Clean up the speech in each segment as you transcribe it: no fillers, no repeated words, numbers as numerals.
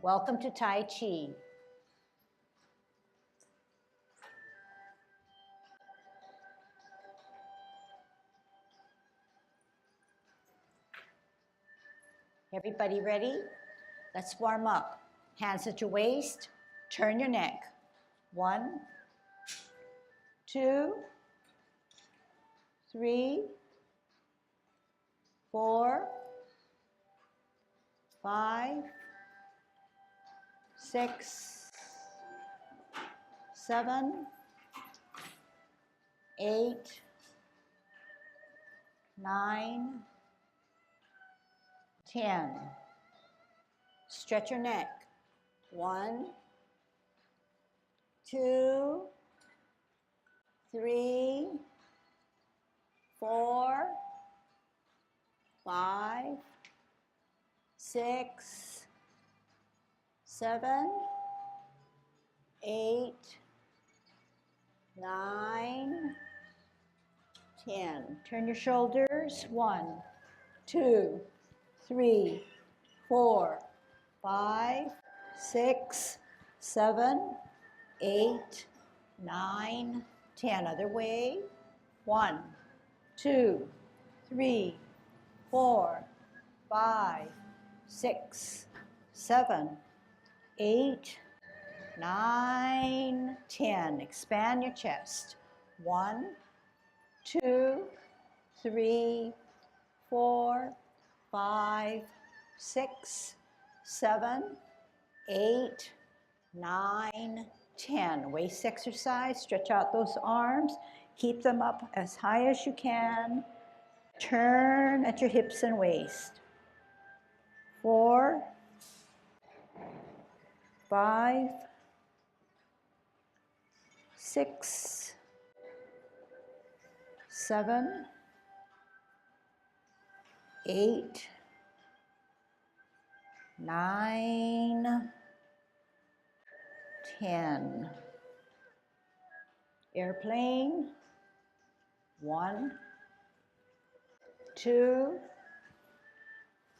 Welcome to Tai Chi. Everybody ready? Let's warm up. Hands at your waist, turn your neck. 1, 2, 3, 4, 5, 6, 7, 8, 9, 10. Stretch your neck. 1, 2, 3, 4, 5, 6, 7, 8, 9, 10. Turn your shoulders. 1, 2, 3, 4, 5, 6, 7, 8, 9, 10. Other way. 1, 2, 3, 4, 5, 6, 7, 8, 9, 10. Expand your chest. 1, 2, 3, 4, 5, 6, 7, 8, 9, 10. Waist exercise. Stretch out those arms. Keep them up as high as you can. Turn at your hips and waist. 4, 5, 6, 7, 8, 9, 10. Airplane. 1, 2,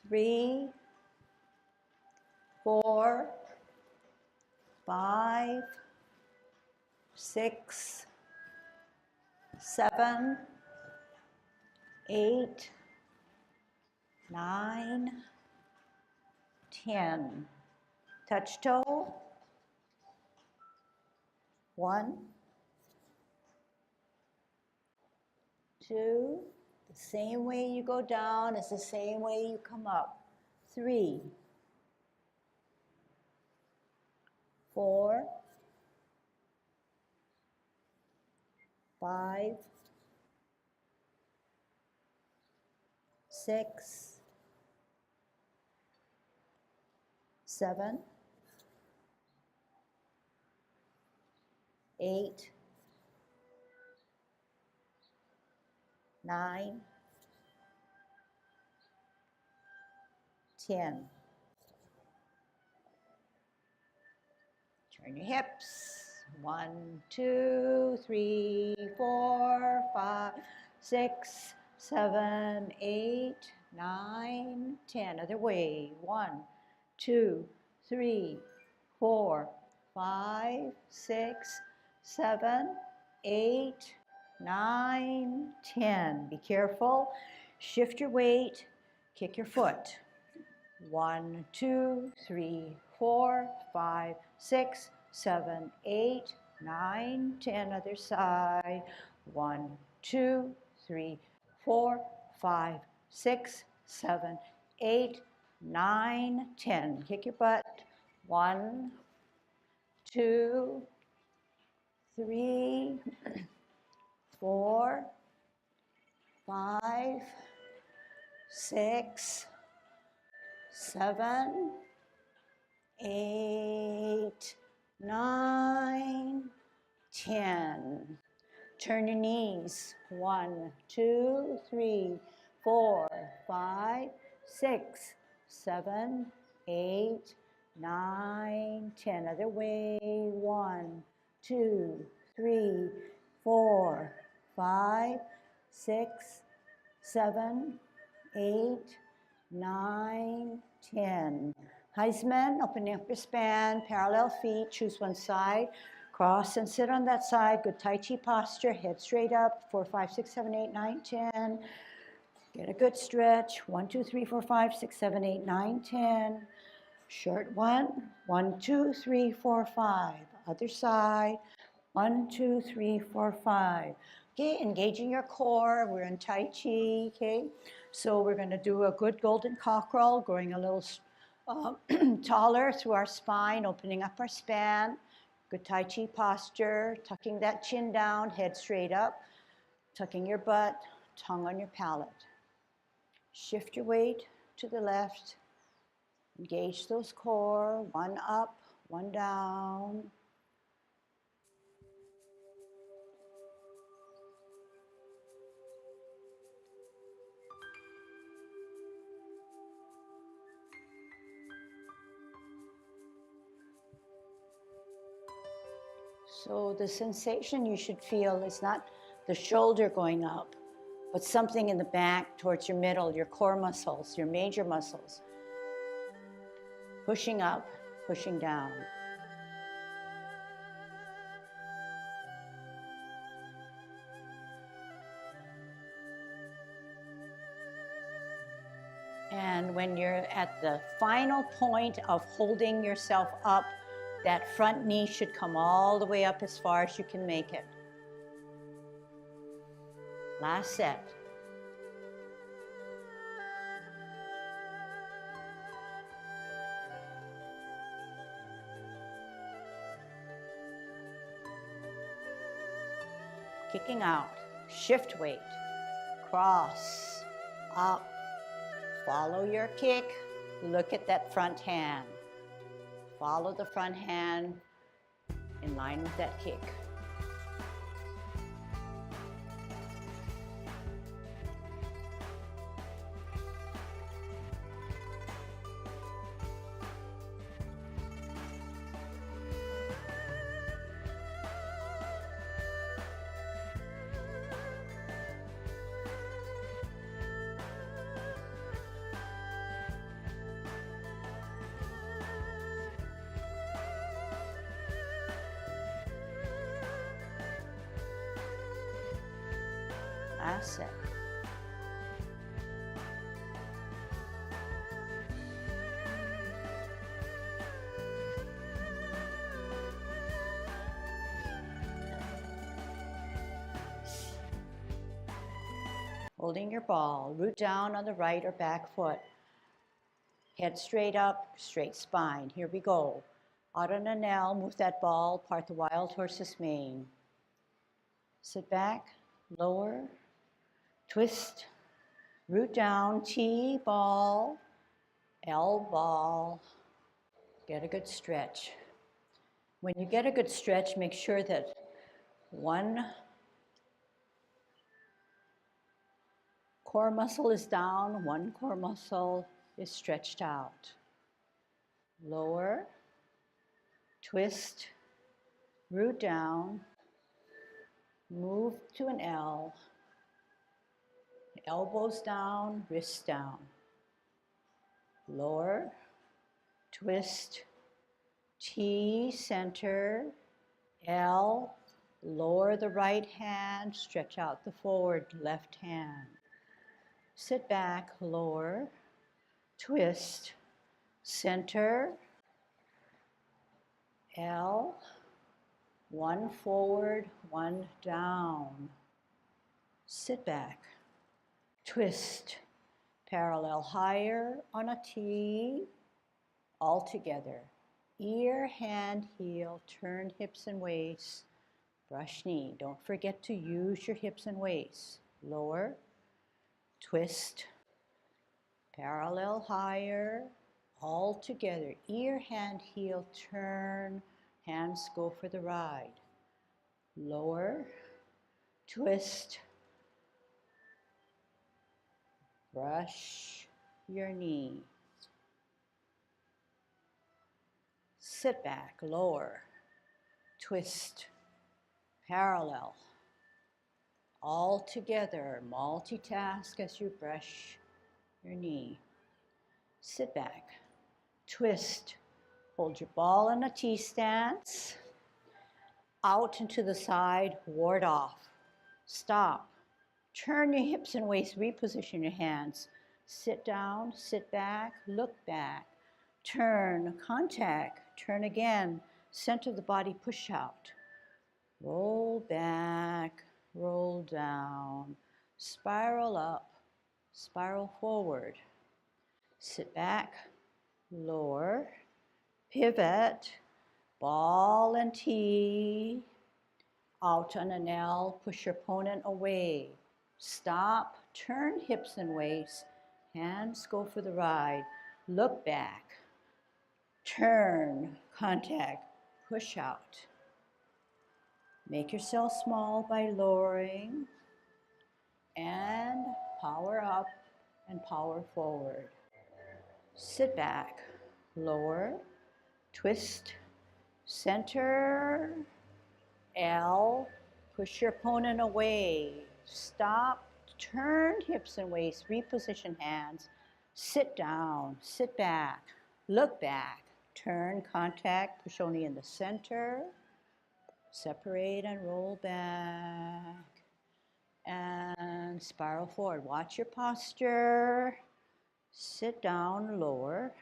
3, 4, 5, 6, 7, 8, 9, 10. Touch toe. 1, 2. The same way you go down is the same way you come up. 3, 4, 5, 6, 7, 8, 9, 10. Turn your hips. 1, 2, 3, 4, 5, 6, 7, 8, 9, 10. Other way. 1, 2, 3, 4, 5, 6, 7, 8, 9, 10. Be careful. Shift your weight. Kick your foot. 1, 2, 3, 4, 5, 6, 7, 8, 9, 10. Other side. 1, 2, 3, 4, 5, 6, 7, 8, 9, 10. Kick your butt. 1, 2, 3, 4, 5, 6, 7, 8, 9, 10. Turn your knees. 1, 2, 3, 4, 5, 6, 7, 8, 9, 10. Other way. 1, 2, 3, 4, 5, 6, 7, 8, 9, 10. Heisman, opening up your span, parallel feet, choose one side, cross and sit on that side. Good Tai Chi posture, head straight up, 4, 5, 6, 7, 8, 9, 10. Get a good stretch, 1, 2, 3, 4, 5, 6, 7, 8, 9, 10. Short one, 1, 2, 3, 4, 5. Other side, 1, 2, 3, 4, 5. Okay, engaging your core. We're in Tai Chi, okay? So we're gonna do a good golden cockerel, going a little taller through our spine, opening up our span. Good Tai Chi posture, tucking that chin down, head straight up, tucking your butt, tongue on your palate. Shift your weight to the left. Engage those core, one up, one down. So the sensation you should feel is not the shoulder going up, but something in the back towards your middle, your core muscles, your major muscles. Pushing up, pushing down. And when you're at the final point of holding yourself up, that front knee should come all the way up as far as you can make it. Last set. Kicking out, shift weight, cross, up, follow your kick, look at that front hand. Follow the front hand in line with that kick. Last set. Holding your ball, root down on the right or back foot. Head straight up, straight spine. Here we go. Out on an L, move that ball, part the wild horse's mane. Sit back, lower, twist, root down, T, ball, L, ball. Get a good stretch. When you get a good stretch, make sure that one core muscle is down, one core muscle is stretched out. Lower, twist, root down, move to an L, elbows down, wrists down. Lower, twist, T, center, L, lower the right hand, stretch out the forward left hand. Sit back, lower, twist, center, L, one forward, one down. Sit back, twist, parallel higher on a T, all together. Ear, hand, heel, turn hips and waist, brush knee. Don't forget to use your hips and waist. Lower, twist, parallel higher, all together. Ear, hand, heel, turn, hands go for the ride. Lower, twist, brush your knee. Sit back, lower, twist, parallel, all together. Multitask as you brush your knee. Sit back, twist. Hold your ball in a T stance. Out and to the side, ward off. Stop. Turn your hips and waist, reposition your hands. Sit down, sit back, look back. Turn, contact, turn again. Center of the body, push out. Roll back, roll down. Spiral up, spiral forward. Sit back, lower, pivot, ball and T. Out on an L, push your opponent away. Stop, turn hips and waist, hands go for the ride. Look back, turn, contact, push out. Make yourself small by lowering and power up and power forward. Sit back, lower, twist, center, L, push your opponent away. Stop, turn hips and waist, reposition hands. Sit down, sit back, look back, turn, contact, push only in the center. Separate and roll back. And spiral forward. Watch your posture. Sit down, lower,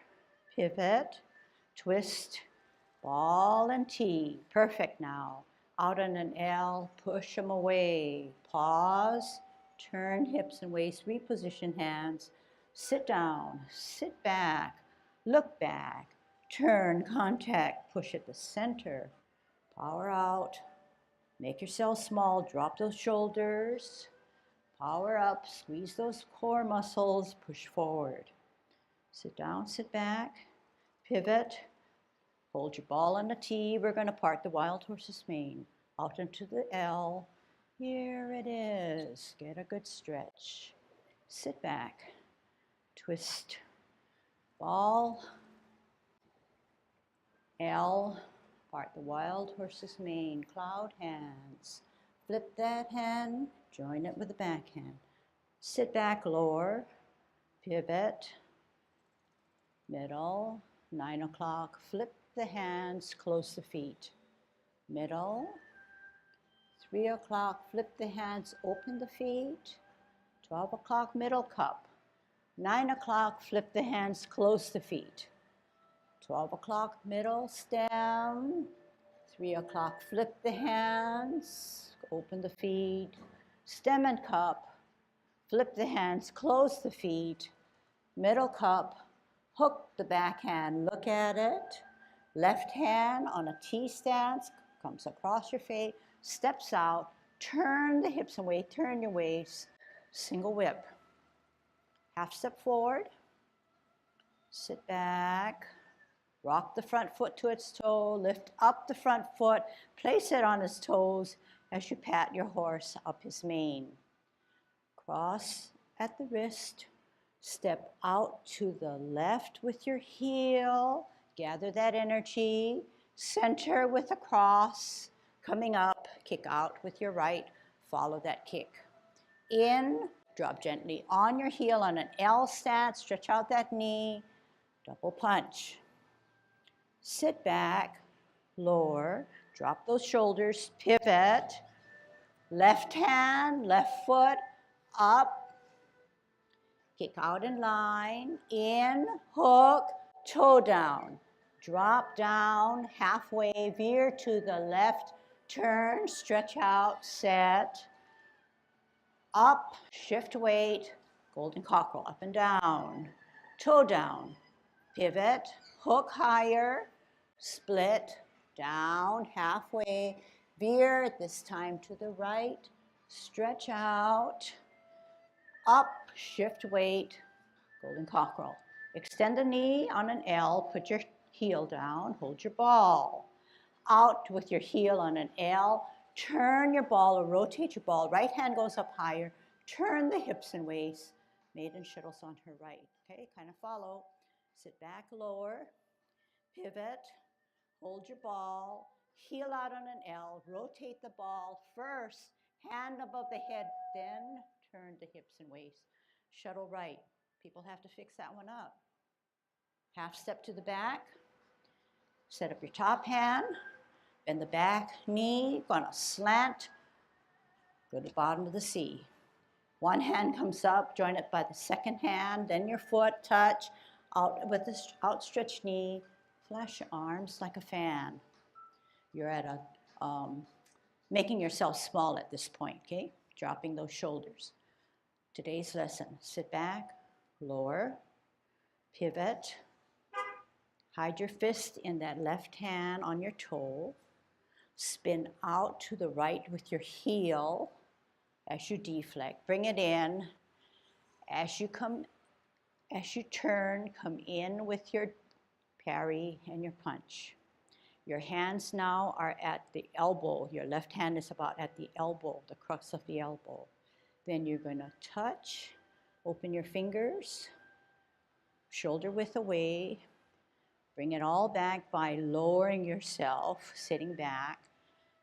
pivot, twist, ball and T. Perfect now. Out on an L, push them away. Pause, turn hips and waist, reposition hands. Sit down, sit back, look back, turn, contact, push at the center. Power out. Make yourself small. Drop those shoulders. Power up. Squeeze those core muscles. Push forward. Sit down, sit back. Pivot. Hold your ball on the T. We're going to part the wild horse's mane. Out into the L. Here it is. Get a good stretch. Sit back. Twist. Ball. L. Part the wild horse's mane, cloud hands. Flip that hand, join it with the backhand. Sit back, lower, pivot, middle, 9 o'clock. Flip the hands, close the feet. Middle, 3 o'clock. Flip the hands, open the feet. 12 o'clock, middle cup. 9 o'clock, flip the hands, close the feet. 12 o'clock, middle stem. 3 o'clock, flip the hands, open the feet. Stem and cup, flip the hands, close the feet. Middle cup, hook the backhand, look at it. Left hand on a T stance, comes across your face, steps out, turn the hips away, turn your waist, single whip. Half step forward, sit back. Rock the front foot to its toe, lift up the front foot, place it on his toes as you pat your horse up his mane. Cross at the wrist, step out to the left with your heel, gather that energy, center with a cross, coming up, kick out with your right, follow that kick. In, drop gently on your heel on an L stance, stretch out that knee, double punch. Sit back, lower, drop those shoulders, pivot, left hand, left foot, up, kick out in line, in, hook, toe down, drop down, halfway, veer to the left, turn, stretch out, set, up, shift weight, golden cockerel, up and down, toe down, pivot, hook higher, split, down, halfway, veer, this time to the right, stretch out, up, shift weight, golden cockerel. Extend the knee on an L, put your heel down, hold your ball. Out with your heel on an L, turn your ball or rotate your ball, right hand goes up higher, turn the hips and waist, maiden shuttles on her right. Okay, kind of follow. Sit back, lower, pivot, hold your ball, heel out on an L, rotate the ball first, hand above the head, then turn the hips and waist. Shuttle right. People have to fix that one up. Half step to the back. Set up your top hand. Bend the back knee. Gonna slant. Go to the bottom of the C. One hand comes up, join it by the second hand, then your foot touch, out with the outstretched knee, flash your arms like a fan. You're at a, making yourself small at this point, okay? Dropping those shoulders. Today's lesson, sit back, lower, pivot, hide your fist in that left hand on your toe, spin out to the right with your heel as you deflect, bring it in. As you turn, come in with your parry and your punch. Your hands now are at the elbow. Your left hand is about at the elbow, the crux of the elbow. Then you're going to touch, open your fingers, shoulder width away. Bring it all back by lowering yourself, sitting back.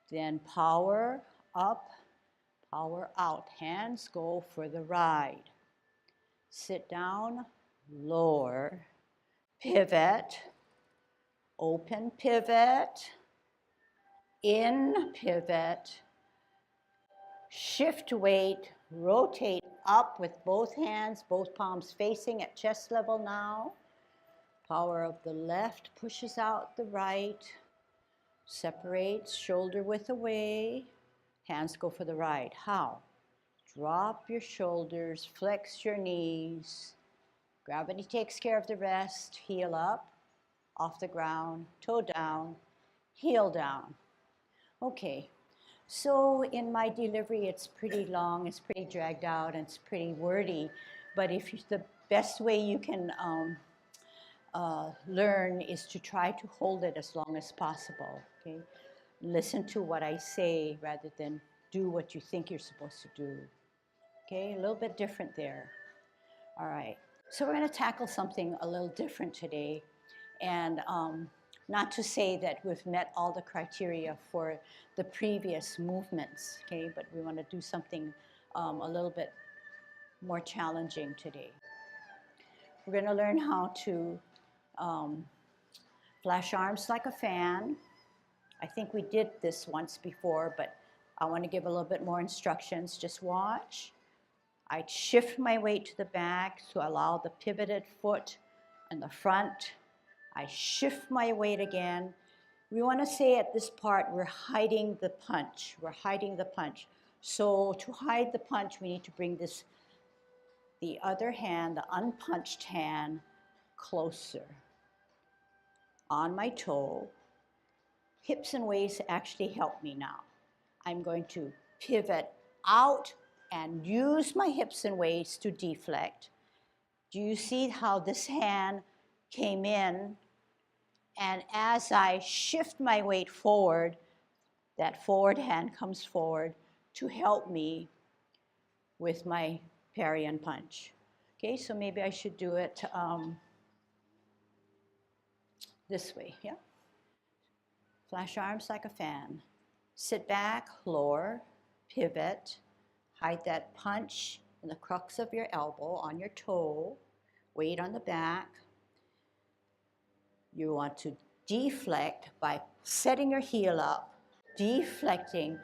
Then power up, power out. Hands go for the ride. Sit down, lower, pivot, open pivot, in pivot, shift weight, rotate up with both hands, both palms facing at chest level now. Power of the left pushes out the right, separates, shoulder width away, hands go for the right. How? Drop your shoulders, flex your knees. Gravity takes care of the rest. Heel up, off the ground, toe down, heel down. Okay, so in my delivery, it's pretty long, it's pretty dragged out, and it's pretty wordy. But the best way you can learn is to try to hold it as long as possible. Okay, listen to what I say rather than do what you think you're supposed to do. Okay, a little bit different there. All right, so we're going to tackle something a little different today. And not to say that we've met all the criteria for the previous movements, okay, but we want to do something a little bit more challenging today. We're going to learn how to flash arms like a fan. I think we did this once before, but I want to give a little bit more instructions. Just watch. I shift my weight to the back to allow the pivoted foot in the front. I shift my weight again. We want to say at this part, we're hiding the punch. We're hiding the punch. So to hide the punch, we need to bring the other hand, the unpunched hand, closer. On my toe. Hips and waist actually help me now. I'm going to pivot out and use my hips and waist to deflect. Do you see how this hand came in? And as I shift my weight forward, that forward hand comes forward to help me with my parry and punch. Okay, so maybe I should do it this way, yeah? Flash arms like a fan. Sit back, lower, pivot, hide that punch in the crux of your elbow on your toe, weight on the back. You want to deflect by setting your heel up, deflecting.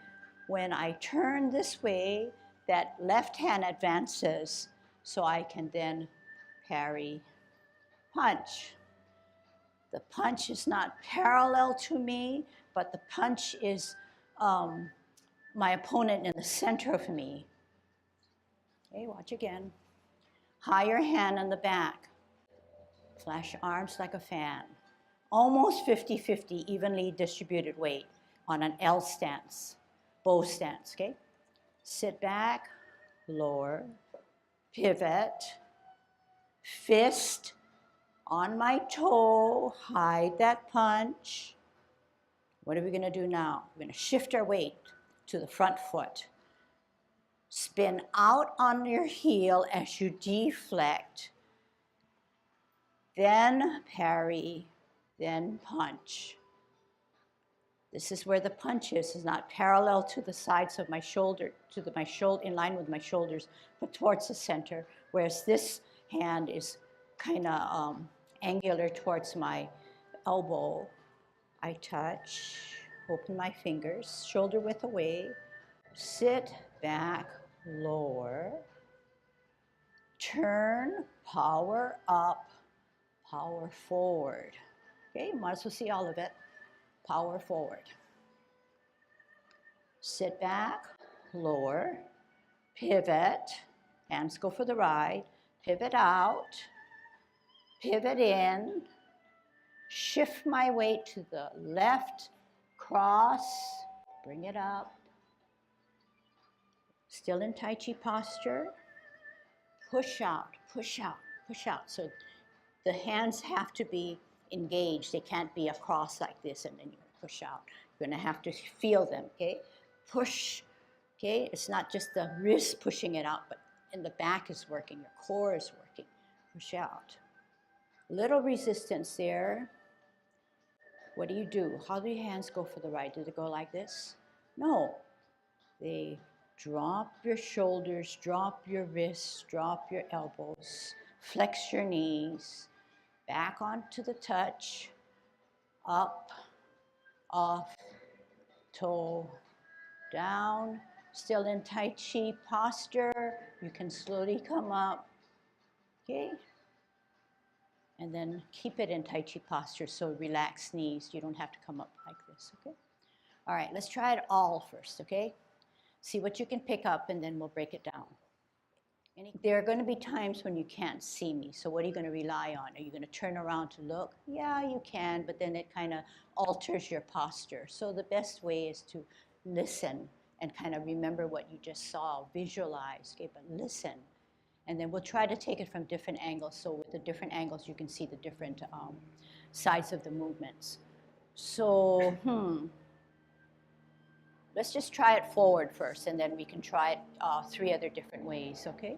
When I turn this way, that left hand advances so I can then parry, punch. The punch is not parallel to me, but the punch is my opponent in the center of me. Okay, watch again. Higher hand on the back. Flash arms like a fan. Almost 50-50, evenly distributed weight on an L stance, bow stance, okay? Sit back, lower, pivot, fist on my toe, hide that punch. What are we gonna do now? We're gonna shift our weight to the front foot. Spin out on your heel as you deflect. Then parry, then punch. This is where the punch is not parallel to the sides of my shoulder, in line with my shoulders, but towards the center, whereas this hand is kind of angular towards my elbow. I touch, open my fingers, shoulder width away, sit back, lower, turn, power up, power forward. Okay, you might as well see all of it. Power forward. Sit back, lower, pivot, hands go for the right, pivot out, pivot in, shift my weight to the left, cross, bring it up. Still in Tai Chi posture. Push out, push out, push out. So the hands have to be engaged. They can't be across like this and then you push out. You're gonna have to feel them, okay? Push, okay? It's not just the wrist pushing it out, but in the back is working, your core is working. Push out. Little resistance there. What do? How do your hands go for the right? Do they go like this? No. They drop your shoulders, drop your wrists, drop your elbows, flex your knees, back onto the touch, up, off, toe, down, still in Tai Chi posture. You can slowly come up, okay? And then keep it in Tai Chi posture, so relax knees. You don't have to come up like this, okay? All right, let's try it all first, okay? See what you can pick up, and then we'll break it down. There are going to be times when you can't see me, so what are you going to rely on? Are you going to turn around to look? Yeah, you can, but then it kind of alters your posture. So the best way is to listen and kind of remember what you just saw, visualize, okay, but listen. And then we'll try to take it from different angles, so with the different angles you can see the different sides of the movements. So, let's just try it forward first, and then we can try it 3 other different ways, okay?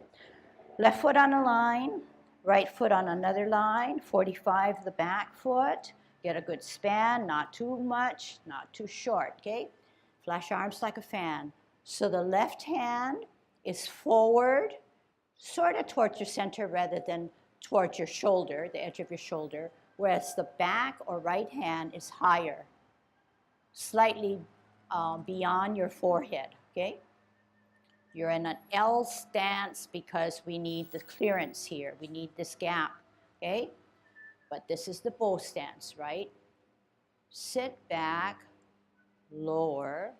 Left foot on a line, right foot on another line, 45 the back foot. Get a good span, not too much, not too short, okay? Flash arms like a fan. So the left hand is forward, sort of towards your center rather than towards your shoulder, the edge of your shoulder, whereas the back or right hand is higher, slightly beyond your forehead, okay? You're in an L stance because we need the clearance here. We need this gap, okay? But this is the bow stance, right? Sit back, lower.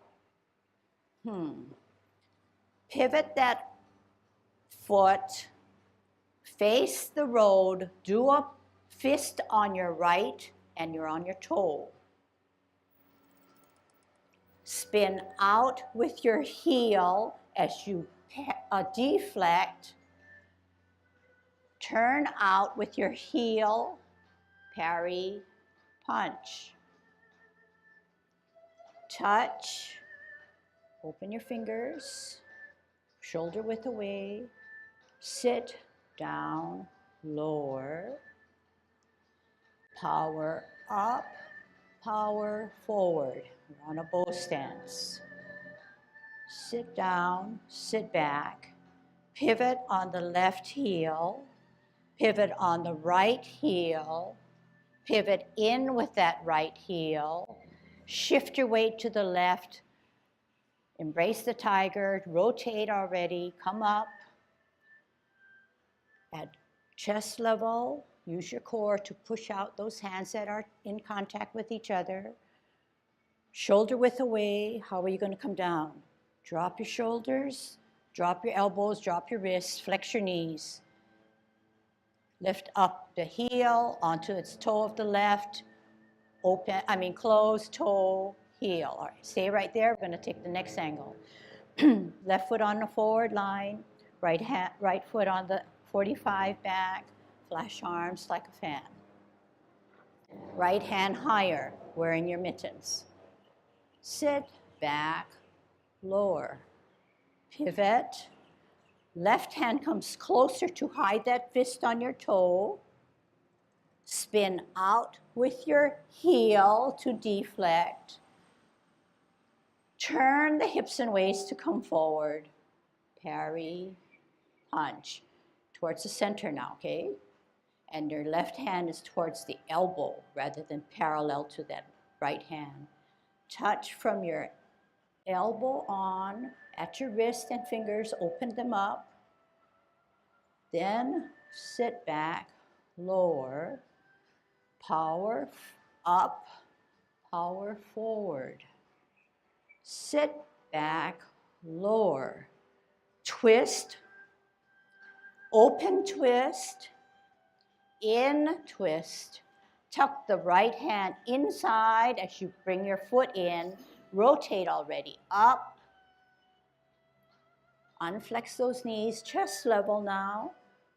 Pivot that foot, face the road, do a fist on your right, and you're on your toe. Spin out with your heel as you deflect. Turn out with your heel, parry, punch. Touch, open your fingers, shoulder width away, sit down, lower, power up, power forward. We're on a bow stance. Sit down, sit back, pivot on the left heel, pivot on the right heel, pivot in with that right heel, shift your weight to the left, embrace the tiger, rotate already, come up at chest level, use your core to push out those hands that are in contact with each other. Shoulder width away, how are you going to come down? Drop your shoulders, drop your elbows, drop your wrists, flex your knees. Lift up the heel onto its toe of the left, close, toe, heel. All right, stay right there. We're going to take the next angle. Left foot on the forward line, right foot on the 45 back, flash arms like a fan. Right hand higher, wearing your mittens. Sit back, lower, pivot. Left hand comes closer to hide that fist on your toe. Spin out with your heel to deflect. Turn the hips and waist to come forward. Parry, punch. Towards the center now, okay? and your left hand is towards the elbow rather than parallel to that right hand. Touch from your elbow on at your wrist and fingers, open them up. Then sit back, lower, power up, power forward. Sit back, lower, twist, open twist, in twist. Tuck the right hand inside as you bring your foot in. Rotate already, up. Unflex those knees, chest level now.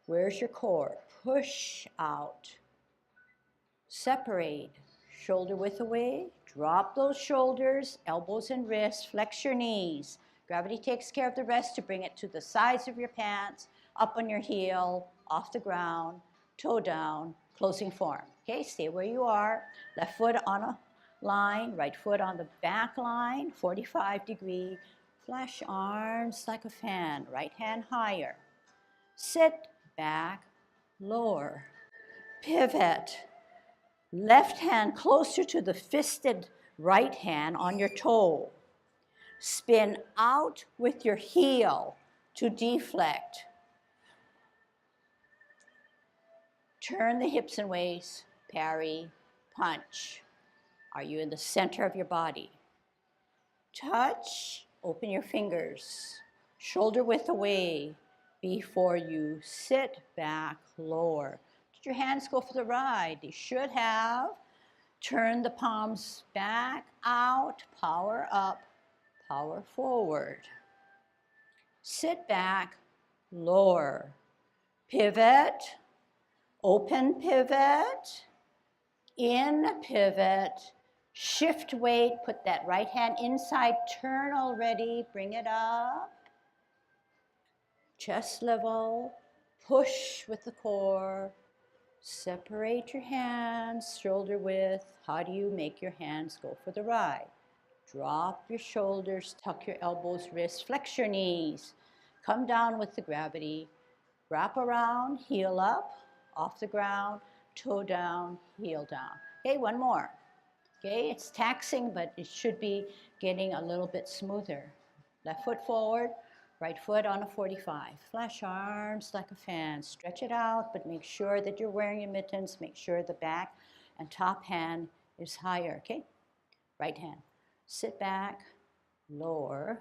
Where's your core? Push out. Separate, shoulder width away. Drop those shoulders, elbows and wrists. Flex your knees. Gravity takes care of the rest to bring it to the sides of your pants, up on your heel, off the ground, toe down, closing form. Okay, stay where you are. Left foot on a line, right foot on the back line, 45-degree. Flash arms like a fan, right hand higher. Sit back, lower. Pivot. Left hand closer to the fisted right hand on your toe. Spin out with your heel to deflect. Turn the hips and waist, parry, punch. Are you in the center of your body? Touch, open your fingers, shoulder width away before you sit back, lower. Did your hands go for the ride? They should have. Turn the palms back, out, power up, power forward. Sit back, lower. Pivot, open pivot, in pivot, shift weight, put that right hand inside, turn already, bring it up. Chest level, push with the core. Separate your hands, shoulder width. How do you make your hands go for the ride? Drop your shoulders, tuck your elbows, wrists, flex your knees. Come down with the gravity. Wrap around, heel up, off the ground, toe down, heel down. Okay, one more. Okay, it's taxing, but it should be getting a little bit smoother. Left foot forward, right foot on a 45. Flash arms like a fan. Stretch it out, but make sure that you're wearing your mittens. Make sure the back and top hand is higher, okay? Right hand. Sit back, lower,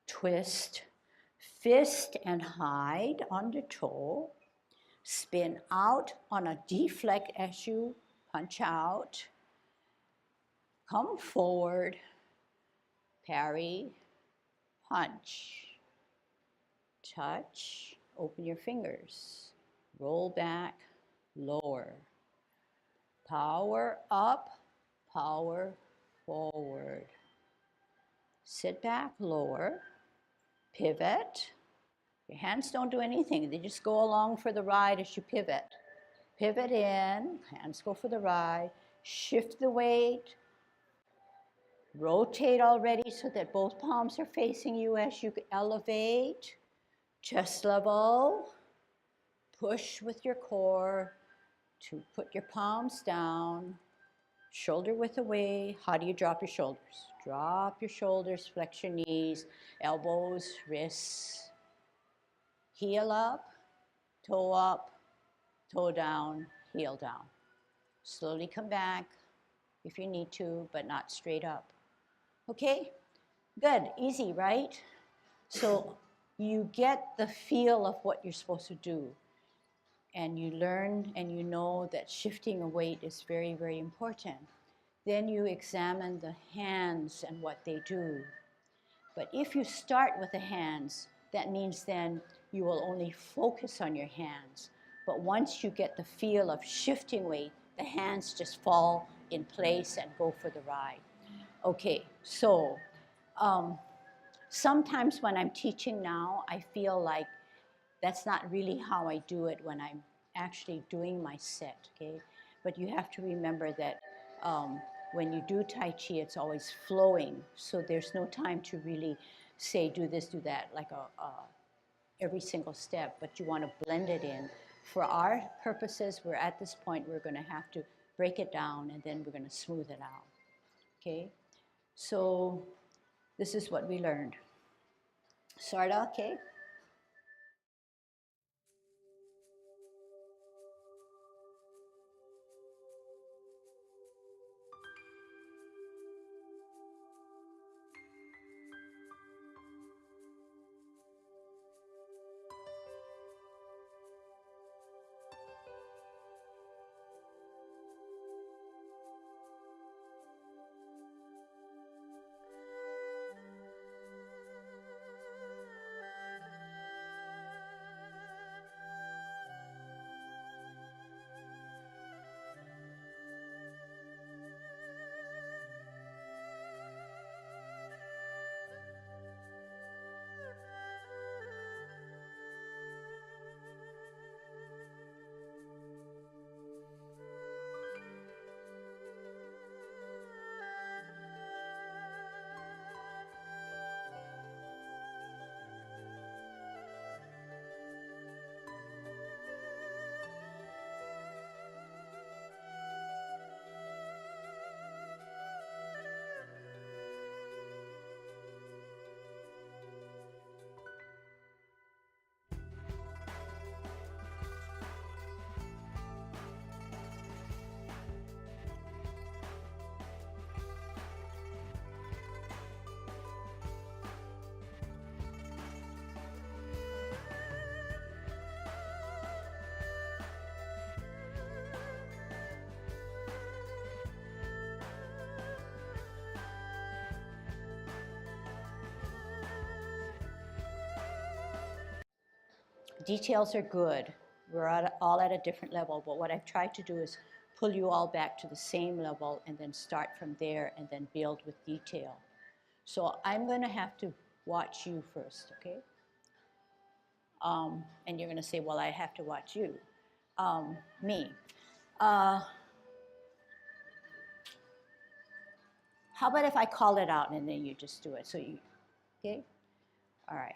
twist, fist and hide on the toe. Spin out on a deflect as you punch out. Come forward, parry, punch, touch, open your fingers, roll back, lower, power up, power forward, sit back, lower, pivot. Your hands don't do anything, they just go along for the ride as you pivot. Pivot in, hands go for the ride, shift the weight, rotate already so that both palms are facing you as you elevate. Chest level. Push with your core to put your palms down. Shoulder width away. How do you drop your shoulders? Drop your shoulders, flex your knees, elbows, wrists. Heel up, toe down, heel down. Slowly come back if you need to, but not straight up. Okay, good, easy, right? So you get the feel of what you're supposed to do, and you learn and you know that shifting a weight is very, very important. Then you examine the hands and what they do. But if you start with the hands, that means then you will only focus on your hands. But once you get the feel of shifting weight, the hands just fall in place and go for the ride. Okay, so sometimes when I'm teaching now, I feel like that's not really how I do it when I'm actually doing my set, okay? But you have to remember that when you do Tai Chi, it's always flowing, so there's no time to really say, do this, do that, like every single step, but you want to blend it in for our purposes, we're at this point, we're going to have to break it down and then we're going to smooth it out. Okay? So this is what we learned. Sorta, okay? Details are good. We're all at a different level, but what I've tried to do is pull you all back to the same level and then start from there and then build with detail. So I'm going to have to watch you first, okay? And you're going to say, well, I have to watch you. Me. How about if I call it out and then you just do it? So you, okay? All right.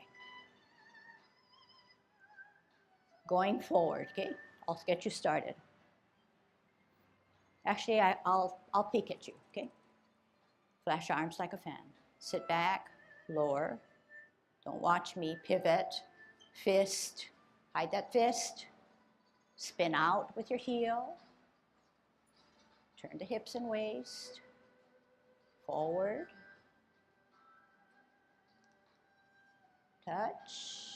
Going forward, okay? I'll get you started. Actually, I'll peek at you, okay? Flash arms like a fan. Sit back, lower. Don't watch me. Pivot, fist, hide that fist. Spin out with your heel. Turn the hips and waist. Forward. Touch.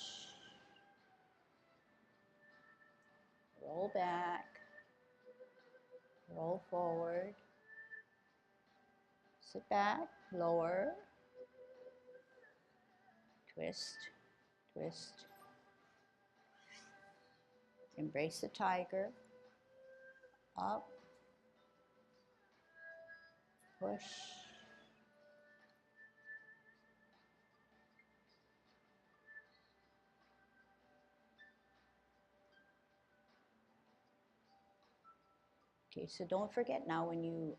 Roll back. Roll forward. Sit back, lower. Twist, twist. Embrace the tiger. Up. Push. Okay, so don't forget now when you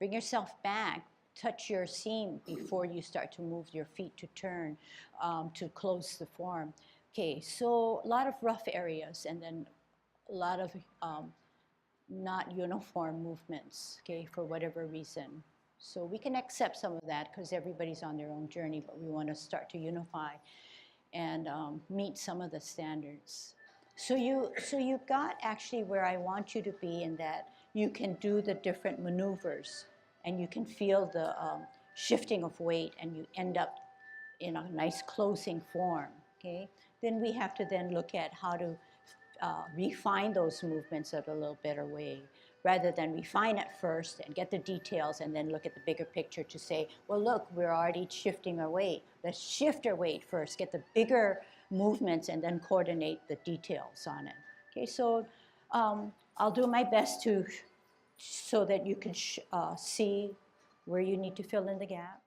bring yourself back, touch your seam before you start to move your feet to turn to close the form. Okay, so a lot of rough areas and then a lot of not uniform movements, okay, for whatever reason. So we can accept some of that because everybody's on their own journey, but we want to start to unify and meet some of the standards. So you got actually where I want you to be in that you can do the different maneuvers and you can feel the shifting of weight and you end up in a nice closing form, okay? Then we have to then look at how to refine those movements in a little better way rather than refine it first and get the details and then look at the bigger picture to say, well, look, we're already shifting our weight. Let's shift our weight first, get the bigger movements and then coordinate the details on it. Okay, so I'll do my best to so that you can see where you need to fill in the gaps.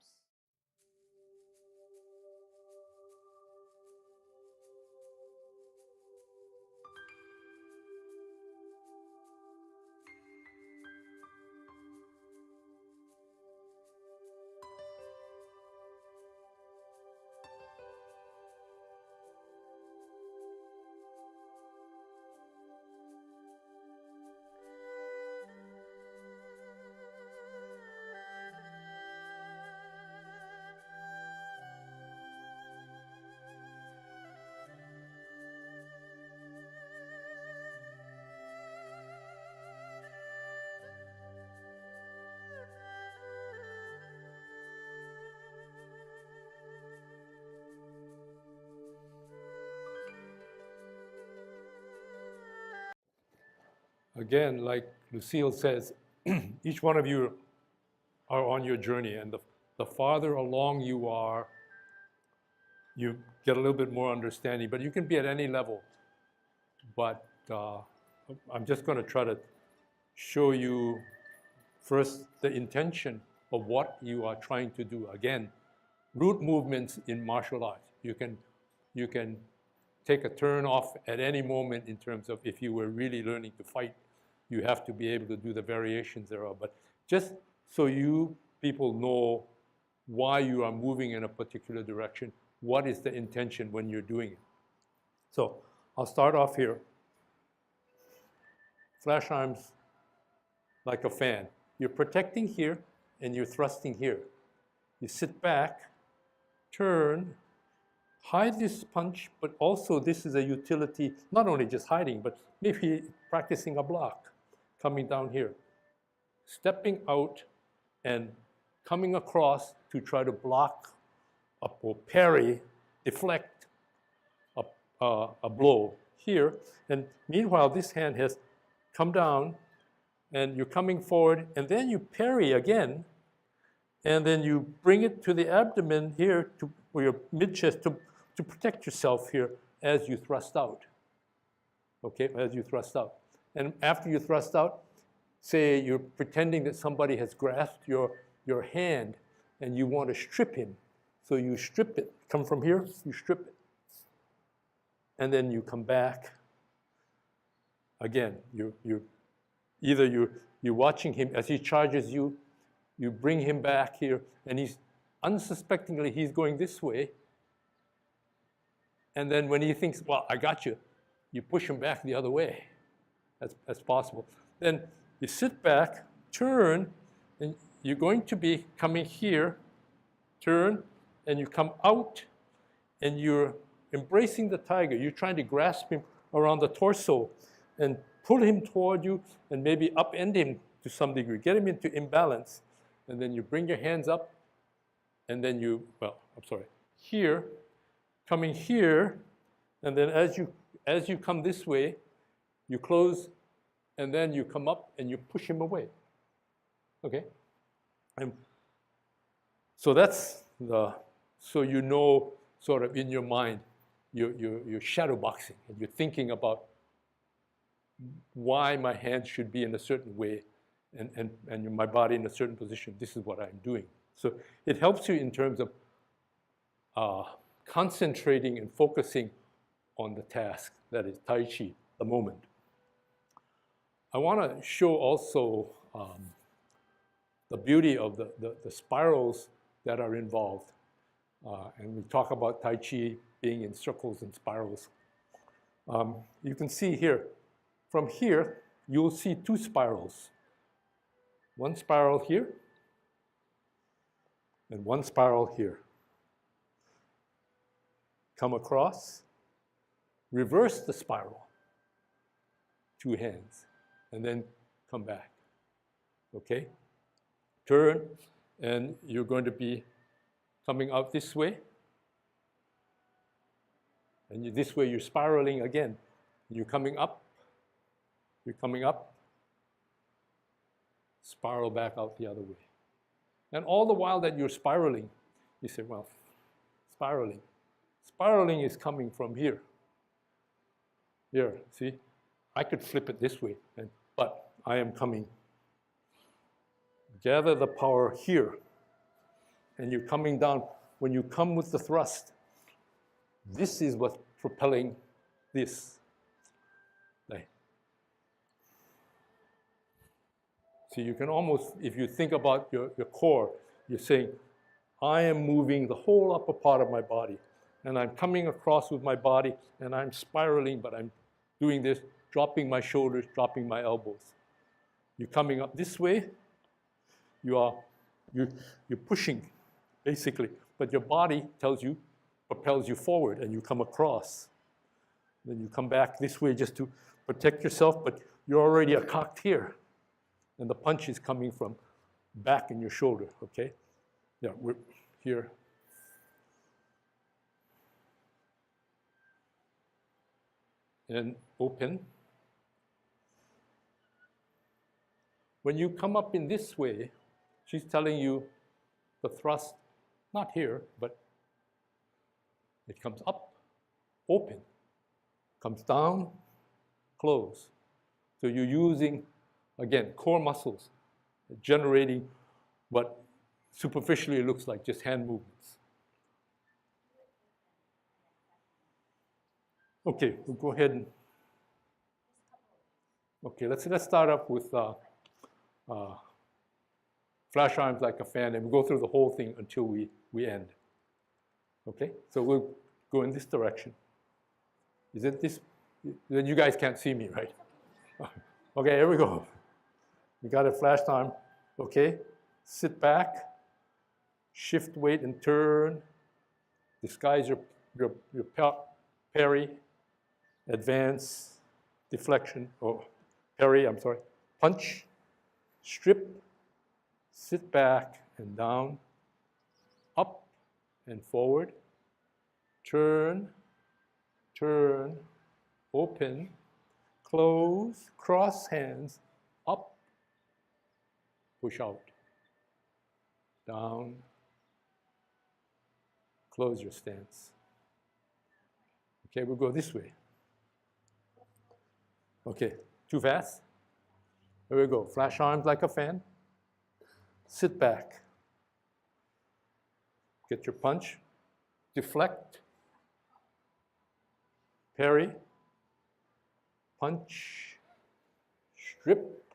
again, like Lucille says, each one of you are on your journey, and the farther along you are, you get a little bit more understanding, but you can be at any level. But I'm just going to try to show you first the intention of what you are trying to do. Again, root movements in martial arts. You can take a turn off at any moment in terms of if you were really learning to fight, you have to be able to do the variations thereof. But just so you people know why you are moving in a particular direction, what is the intention when you're doing it. So I'll start off here. Flash arms like a fan. You're protecting here and you're thrusting here. You sit back, turn, hide this punch, but also this is a utility, not only just hiding, but maybe practicing a block, coming down here, stepping out and coming across to try to block or parry, deflect a blow here. And meanwhile, this hand has come down and you're coming forward, and then you parry again, and then you bring it to the abdomen here, or your mid-chest, to protect yourself here as you thrust out. Okay, as you thrust out. And after you thrust out, say you're pretending that somebody has grasped your hand and you want to strip him. So you strip it, come from here, you strip it. And then you come back. Again, you're watching him as he charges you, you bring him back here, and he's unsuspectingly, he's going this way. And then when he thinks, well, I got you, you push him back the other way as possible. Then you sit back, turn, and you're going to be coming here, turn, and you come out, and you're embracing the tiger. You're trying to grasp him around the torso and pull him toward you and maybe upend him to some degree, get him into imbalance. And then you bring your hands up, and then here, coming here, and then as you come this way, you close, and then you come up and you push him away. Okay? And so that's so you know sort of in your mind, you're shadow boxing, and you're thinking about why my hands should be in a certain way and my body in a certain position. This is what I'm doing. So it helps you in terms of concentrating and focusing on the task, that is Tai Chi, the moment. I want to show also the beauty of the spirals that are involved. And we talk about Tai Chi being in circles and spirals. You can see here, from here, you'll see two spirals. One spiral here, and one spiral here. Come across, reverse the spiral, two hands, and then come back. Okay? Turn, and you're going to be coming out this way. And this way you're spiraling again. You're coming up, spiral back out the other way. And all the while that you're spiraling, you say, well, spiraling. Spiraling is coming from here. Here, see? I could flip it this way, but I am coming. Gather the power here. And you're coming down. When you come with the thrust, this is what's propelling this. So you can almost, if you think about your core, you're saying, I am moving the whole upper part of my body. And I'm coming across with my body, and I'm spiraling, but I'm doing this, dropping my shoulders, dropping my elbows. You're coming up this way. You're pushing, basically. But your body propels you forward, and you come across. Then you come back this way just to protect yourself, but you're already cocked here. And the punch is coming from back in your shoulder, okay? Yeah, we're here. And open. when you come up in this way, she's telling you the thrust, not here, but it comes up, open, comes down, close. So you're using, again, core muscles, generating what superficially looks like just hand movements. Okay, we'll go ahead and, okay, let's start up with flash arms like a fan, and we'll go through the whole thing until we end. Okay, so we'll go in this direction. Is it this? Then you guys can't see me, right? Okay, here we go. We got a flash arm. Okay, sit back, shift weight and turn, disguise your parry, advance, deflection, or parry, I'm sorry, punch, strip, sit back and down, up and forward, turn, turn, open, close, cross hands, up, push out, down, close your stance. Okay, we'll go this way. Okay, too fast? Here we go. Flash arms like a fan. Sit back. Get your punch. Deflect. Parry. Punch. Strip.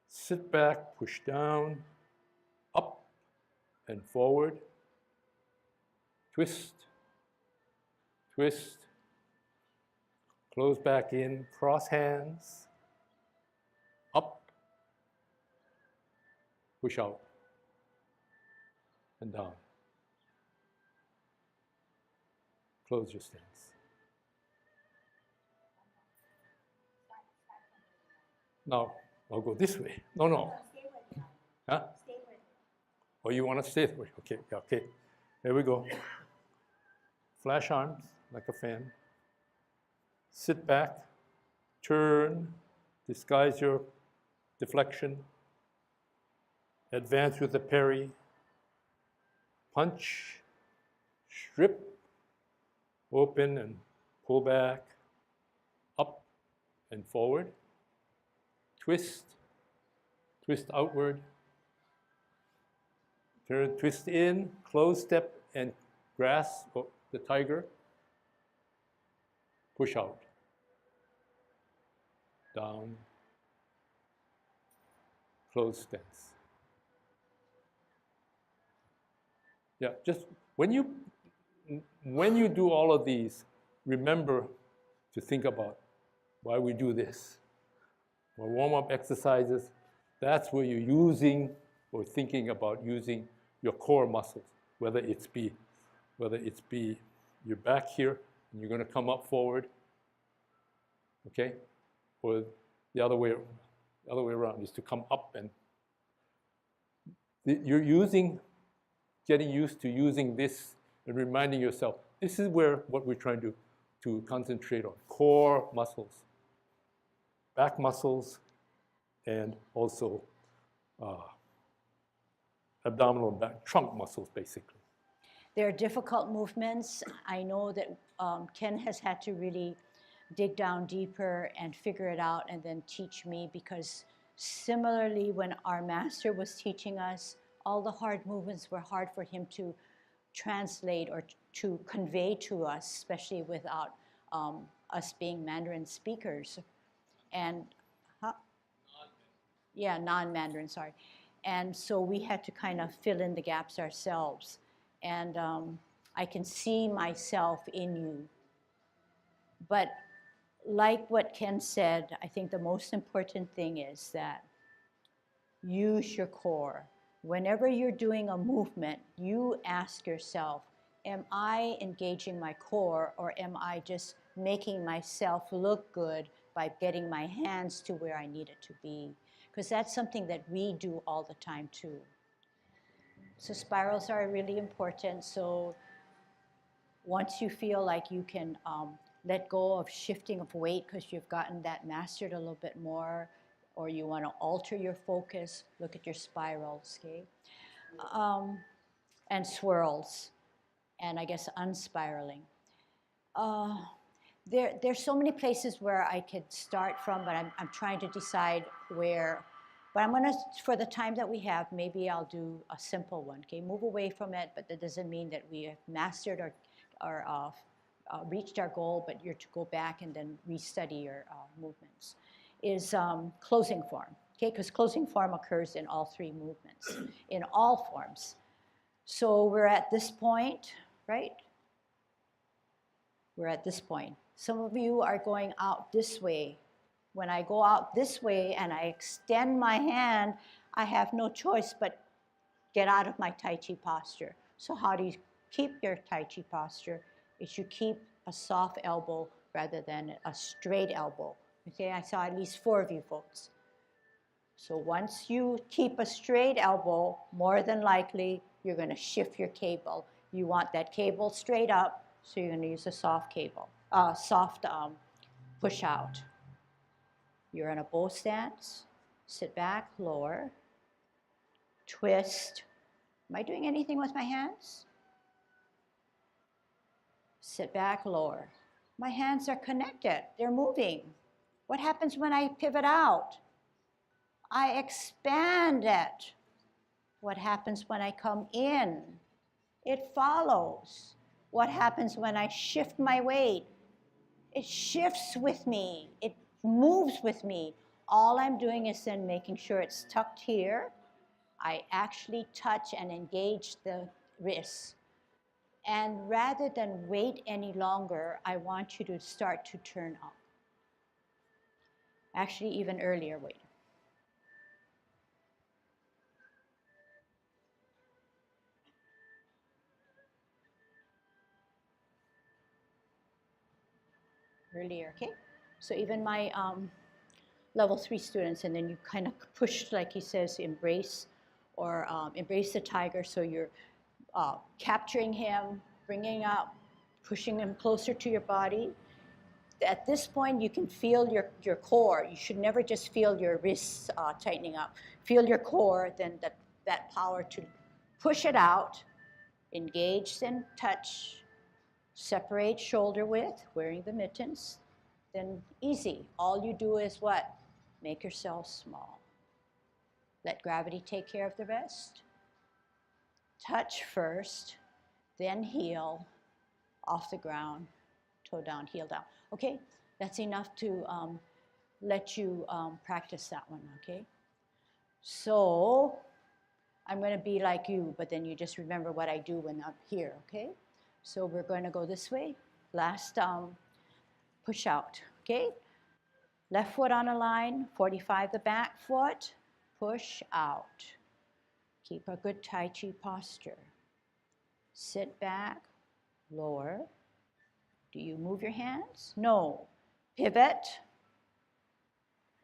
Sit back, push down, up and forward. Twist. Twist. Close back in, cross hands, up, push out, and down. Close your stance. Now, I'll go this way. No. Huh? Oh, you want to stay there? Okay, okay. There we go. Flash arms like a fan. Sit back, turn, disguise your deflection, advance with the parry, punch, strip, open and pull back, up and forward, twist, twist outward, turn, twist in, close step and grasp the tiger, push out, down, close stance. Yeah, just when you do all of these, remember to think about why we do this. Or warm-up exercises, that's where you're using or thinking about using your core muscles, whether it's be your back here, and you're going to come up forward, okay? Or the other way around is to come up, and you're getting used to using this and reminding yourself, this is what we're trying to concentrate on, core muscles, back muscles, and also abdominal and back, trunk muscles, basically. They're difficult movements. I know that Ken has had to really dig down deeper and figure it out and then teach me, because similarly when our master was teaching us, all the hard movements were hard for him to translate or to convey to us, especially without us being Mandarin speakers. And, non-Mandarin, sorry. And so we had to kind of fill in the gaps ourselves. And I can see myself in you. But like what Ken said, I think the most important thing is that use your core. Whenever you're doing a movement, you ask yourself, am I engaging my core, or am I just making myself look good by getting my hands to where I need it to be? Because that's something that we do all the time too. So spirals are really important. So once you feel like you can let go of shifting of weight because you've gotten that mastered a little bit more, or you want to alter your focus, look at your spirals, okay? And swirls, and I guess unspiraling. There's so many places where I could start from, but I'm trying to decide where. But I'm going to, for the time that we have, maybe I'll do a simple one, okay? Move away from it, but that doesn't mean that we have mastered our reached our goal, but you're to go back and then restudy your movements, is closing form, okay? Because closing form occurs in all three movements, in all forms. So we're at this point, right? We're at this point. Some of you are going out this way. When I go out this way and I extend my hand, I have no choice but get out of my Tai Chi posture. So how do you keep your Tai Chi posture? Is you keep a soft elbow rather than a straight elbow. Okay, I saw at least 4 of you folks. So once you keep a straight elbow, more than likely, you're going to shift your cable. You want that cable straight up, so you're going to use a soft cable, soft push out. You're in a bow stance. Sit back, lower, twist. Am I doing anything with my hands? Sit back, lower. My hands are connected. They're moving. What happens when I pivot out? I expand it. What happens when I come in? It follows. What happens when I shift my weight? It shifts with me. It moves with me. All I'm doing is then making sure it's tucked here. I actually touch and engage the wrists. And rather than wait any longer, I want you to start to turn up. Actually, even earlier, wait. Earlier, okay? So even my level 3 students, and then you kind of push, like he says, embrace, or embrace the tiger. So you're capturing him, bringing up, pushing him closer to your body. At this point, you can feel your core. You should never just feel your wrists tightening up. Feel your core, then that power to push it out, engage and touch, separate shoulder width, wearing the mittens, then easy. All you do is what? Make yourself small. Let gravity take care of the rest. Touch first, then heel, off the ground, toe down, heel down. Okay, that's enough to let you practice that one, okay? So I'm going to be like you, but then you just remember what I do when I'm here, okay? So we're going to go this way. Last push out, okay? Left foot on a line, 45 the back foot, push out. Keep a good Tai Chi posture. Sit back, lower. Do you move your hands? No. Pivot,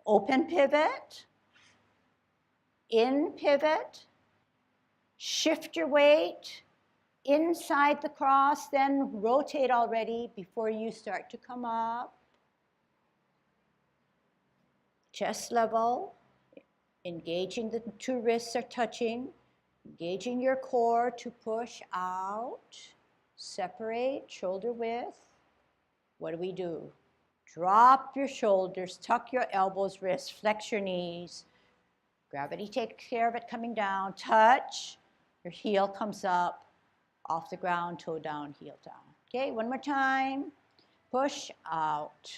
open pivot, in pivot, shift your weight inside the cross, then rotate already before you start to come up. Chest level, engaging the 2 wrists are touching, engaging your core to push out, separate, shoulder width. What do? Drop your shoulders, tuck your elbows, wrists, flex your knees. Gravity takes care of it coming down. Touch, your heel comes up, off the ground, toe down, heel down. Okay, one more time. Push out.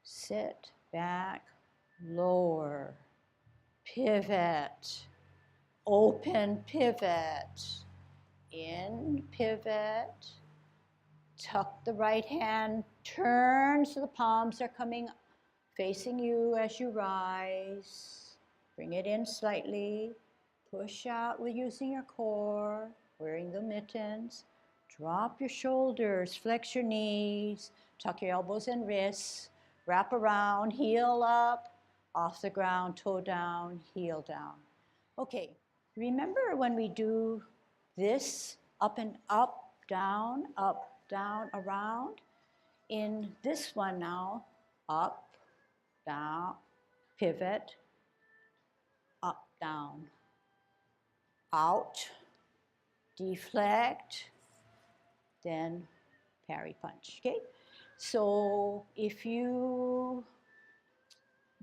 Sit back, lower, pivot, open pivot, in pivot, tuck the right hand, turn so the palms are coming facing you as you rise. Bring it in slightly, push out with using your core, wearing the mittens. Drop your shoulders, flex your knees, tuck your elbows and wrists, wrap around, heel up, off the ground, toe down, heel down. Okay, remember when we do this up and up, down, around? In this one now, up, down, pivot, up, down, out, deflect, then parry punch, okay? So if you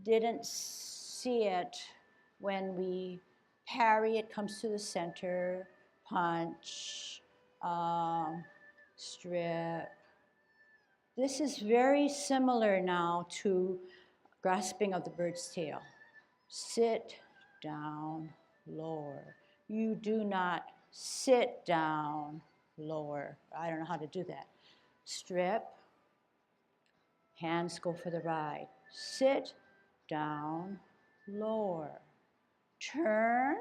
didn't see it when we parry, it comes to the center, punch, strip. This is very similar now to grasping of the bird's tail. Sit, down, lower. You do not sit down, lower. I don't know how to do that. Strip, hands go for the ride. Sit, down, lower. Turn,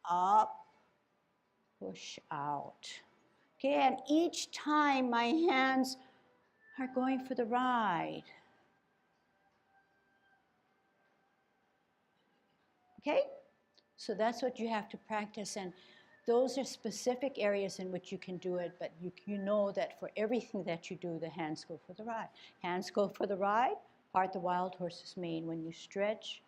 up, push out. Okay, and each time my hands are going for the ride. Okay, so that's what you have to practice, and those are specific areas in which you can do it, but you know that for everything that you do, the hands go for the ride. Hands go for the ride, part the wild horse's mane. When you stretch,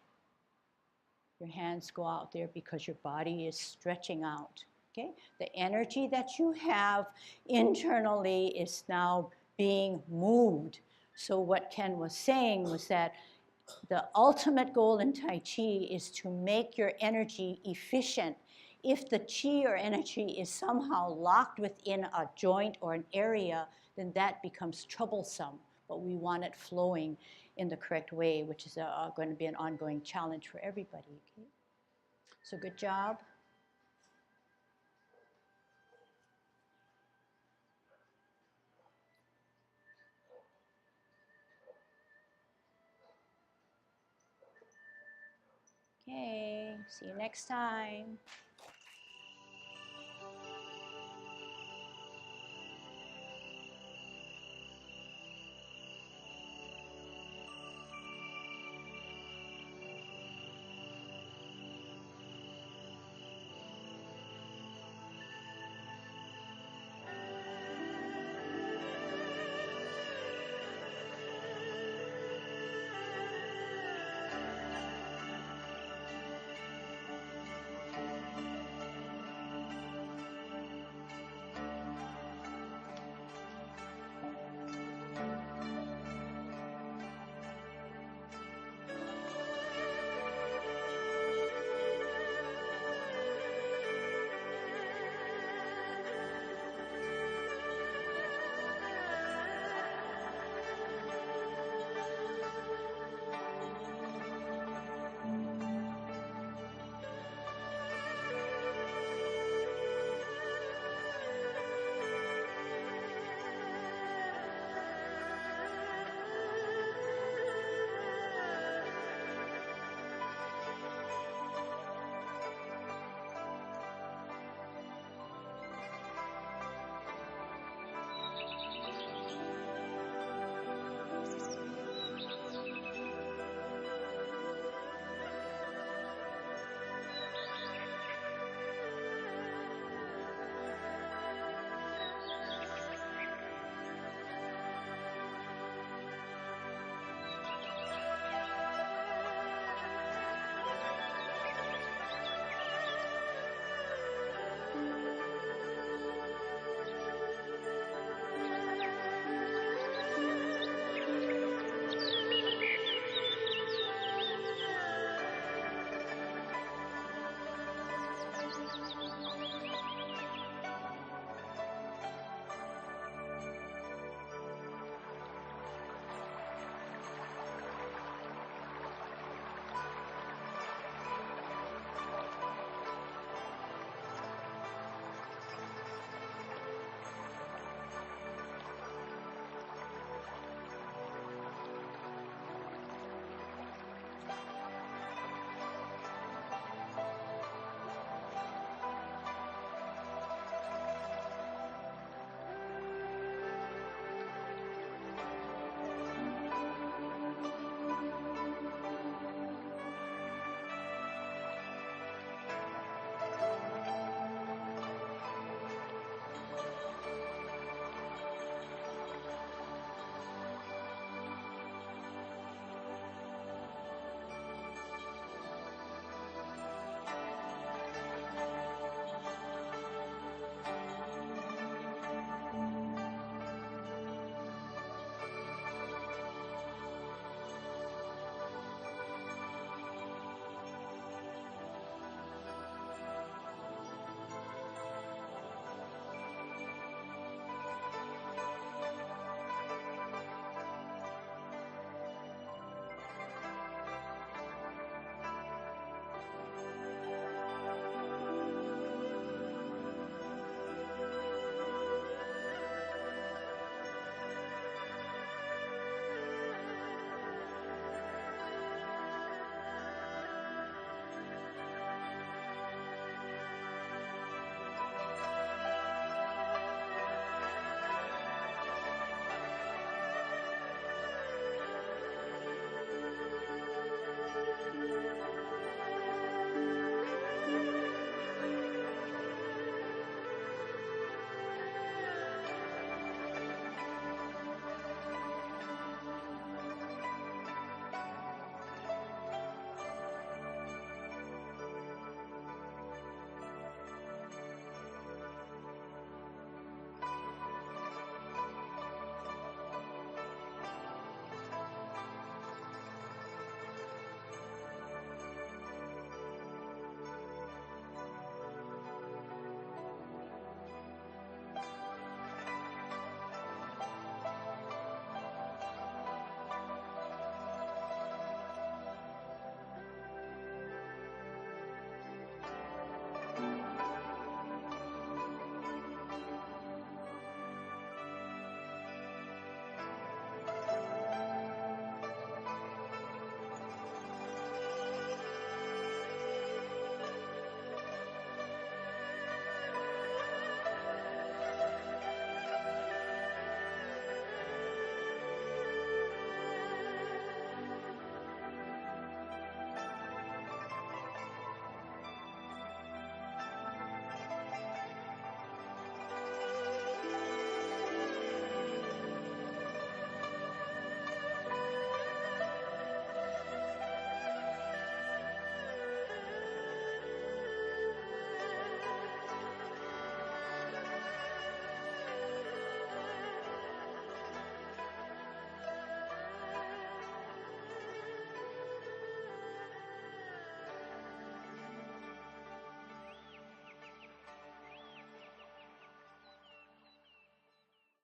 your hands go out there because your body is stretching out. Okay? The energy that you have internally is now being moved. So what Ken was saying was that the ultimate goal in Tai Chi is to make your energy efficient. If the chi or energy is somehow locked within a joint or an area, then that becomes troublesome. But we want it flowing in the correct way, which is going to be an ongoing challenge for everybody. Okay? So good job. Okay, see you next time.